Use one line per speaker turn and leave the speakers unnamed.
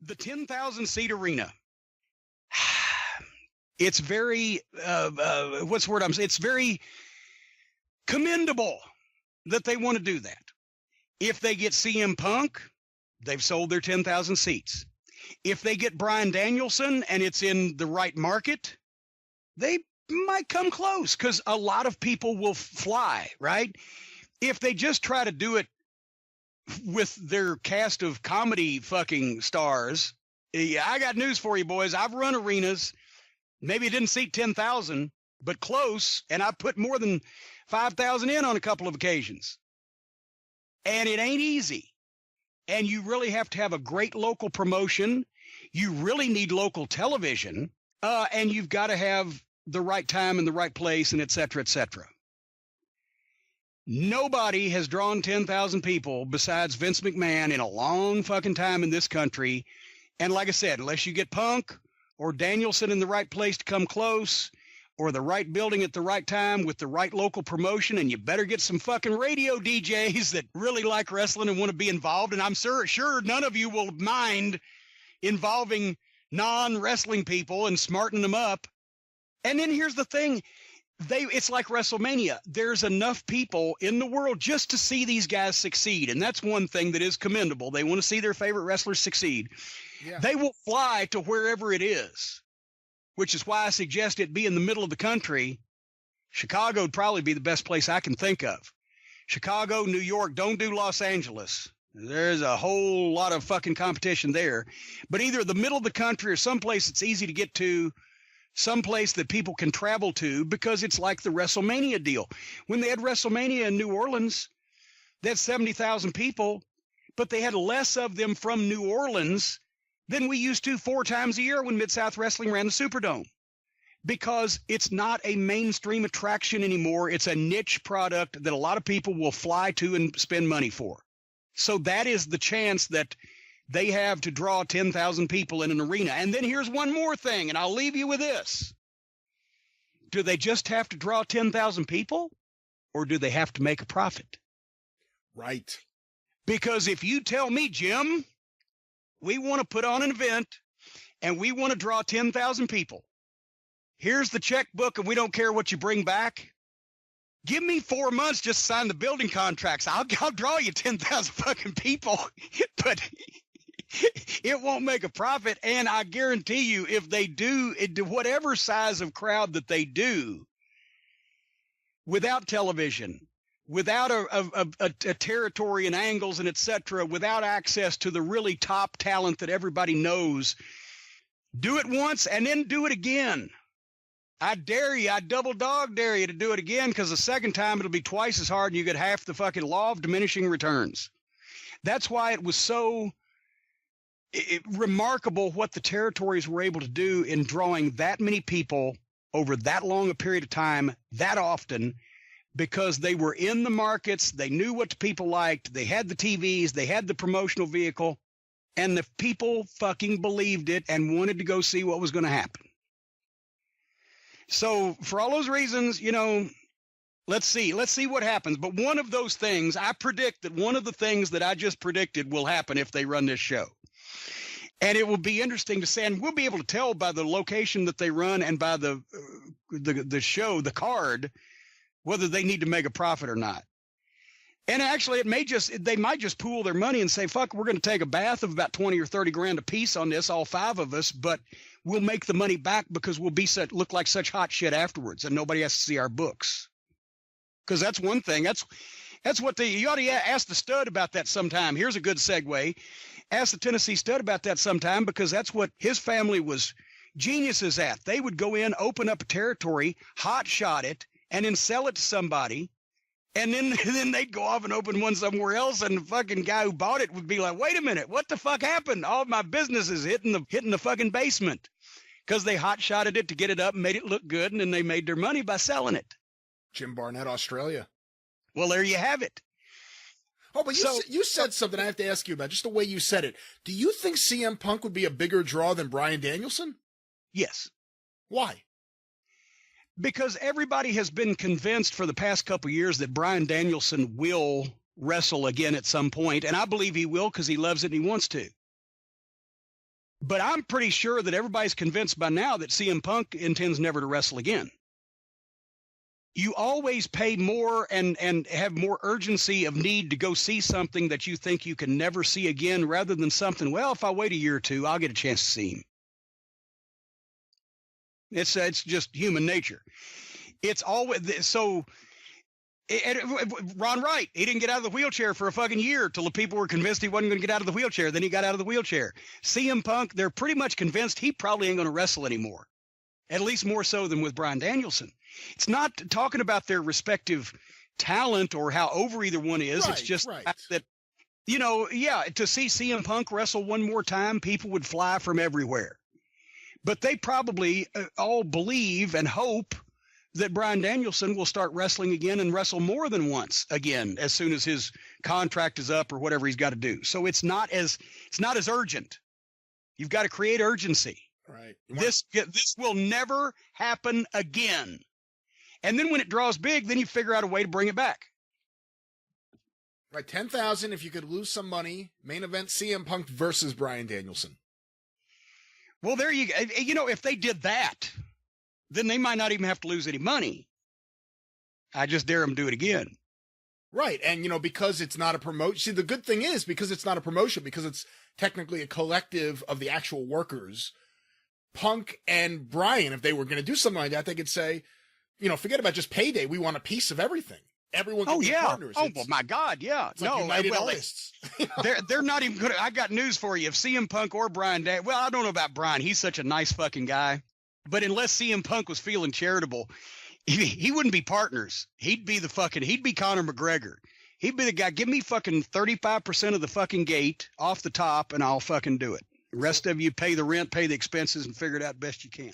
The 10,000 seat arena. It's very, what's the word I'm saying? It's very commendable that they want to do that. If they get CM Punk, they've sold their 10,000 seats. If they get Bryan Danielson and it's in the right market, they might come close because a lot of people will fly, right? If they just try to do it with their cast of comedy fucking stars, I got news for you, boys. I've run arenas. Maybe it didn't seat 10,000, but close, and I put more than 5,000 in on a couple of occasions. And it ain't easy. And you really have to have a great local promotion. You really need local television, and you've got to have the right time and the right place, and et cetera, et cetera. Nobody has drawn 10,000 people besides Vince McMahon in a long fucking time in this country. And like I said, unless you get Punk or Danielson in the right place to come close, or the right building at the right time with the right local promotion, and you better get some fucking radio DJs that really like wrestling and want to be involved. And I'm sure none of you will mind involving non-wrestling people and smartening them up. And then here's the thing. It's like WrestleMania. There's enough people in the world just to see these guys succeed. And that's one thing that is commendable. They want to see their favorite wrestlers succeed. Yeah. They will fly to wherever it is, which is why I suggest it be in the middle of the country. Chicago would probably be the best place I can think of. Chicago, New York, don't do Los Angeles. There's a whole lot of fucking competition there. But either the middle of the country or someplace that's easy to get to, someplace that people can travel to, because it's like the WrestleMania deal. When they had WrestleMania in New Orleans, they had 70,000 people, but they had less of them from New Orleans than we used to 4 times a year when Mid-South Wrestling ran the Superdome, because it's not a mainstream attraction anymore. It's a niche product that a lot of people will fly to and spend money for. So that is the chance that they have to draw 10,000 people in an arena. And then here's one more thing, and I'll leave you with this. Do they just have to draw 10,000 people, or do they have to make a profit?
Right.
Because if you tell me, Jim, we want to put on an event and we want to draw 10,000 people. Here's the checkbook, and we don't care what you bring back. Give me 4 months just to sign the building contracts. I'll draw you 10,000 fucking people, but it won't make a profit. And I guarantee you, if they do, whatever size of crowd that they do, without television, without a territory and angles and et cetera, without access to the really top talent that everybody knows, do it once and then do it again. I dare you, I double dog dare you to do it again, because the second time it'll be twice as hard and you get half the fucking law of diminishing returns. That's why it was so remarkable what the territories were able to do in drawing that many people over that long a period of time, that often, because they were in the markets, they knew what the people liked, they had the TVs, they had the promotional vehicle, and the people fucking believed it and wanted to go see what was going to happen. So for all those reasons, let's see what happens. But one of those things, I predict that one of the things that I just predicted will happen if they run this show. And it will be interesting to see, and we'll be able to tell by the location that they run and by the show, the card, whether they need to make a profit or not. And actually, they might just pool their money and say, fuck, we're going to take a bath of about 20 or 30 grand a piece on this, all 5 of us, but we'll make the money back because we'll look like such hot shit afterwards, and nobody has to see our books. Because that's one thing. That's what you ought to ask the stud about that sometime. Here's a good segue. Ask the Tennessee stud about that sometime, because that's what his family was geniuses at. They would go in, open up a territory, hot shot it, and then sell it to somebody. And then they'd go off and open one somewhere else, and the fucking guy who bought it would be like, wait a minute, what the fuck happened? All of my business is hitting the fucking basement, because they hot-shotted it to get it up and made it look good, and then they made their money by selling it.
Jim Barnett, Australia.
Well, there you have it.
Oh, but you said something I have to ask you about, just the way you said it. Do you think CM Punk would be a bigger draw than Bryan Danielson?
Yes.
Why?
Because everybody has been convinced for the past couple of years that Bryan Danielson will wrestle again at some point, and I believe he will because he loves it and he wants to. But I'm pretty sure that everybody's convinced by now that CM Punk intends never to wrestle again. You always pay more and have more urgency of need to go see something that you think you can never see again, rather than something, well, if I wait a year or two, I'll get a chance to see him. It's just human nature. It's always so. Ron Wright, he didn't get out of the wheelchair for a fucking year till the people were convinced he wasn't going to get out of the wheelchair. Then he got out of the wheelchair. CM Punk, they're pretty much convinced he probably ain't going to wrestle anymore, at least more so than with Bryan Danielson. It's not talking about their respective talent or how over either one is. Right, it's just that, to see CM Punk wrestle one more time, people would fly from everywhere. But they probably all believe and hope that Bryan Danielson will start wrestling again and wrestle more than once again as soon as his contract is up or whatever he's got to do. So it's not as urgent. You've got to create urgency.
Right.
This will never happen again. And then when it draws big, then you figure out a way to bring it back.
Right, 10,000 if you could lose some money. Main event CM Punk versus Bryan Danielson.
Well, there you go. If they did that, then they might not even have to lose any money. I just dare them to do it again.
Right. And, because it's not a promotion. See, the good thing is because it's not a promotion, because it's technically a collective of the actual workers, Punk and Bryan, if they were going to do something like that, they could say, forget about just payday. We want a piece of everything. Everyone can be partners.
Oh, well, my God, yeah.
It's like United Artists.
They're not even good. I got news for you. If CM Punk or Bryan, I don't know about Bryan. He's such a nice fucking guy. But unless CM Punk was feeling charitable, he wouldn't be partners. He'd be Conor McGregor. He'd be the guy, give me fucking 35% of the fucking gate off the top and I'll fucking do it. The rest of you pay the rent, pay the expenses, and figure it out best you can.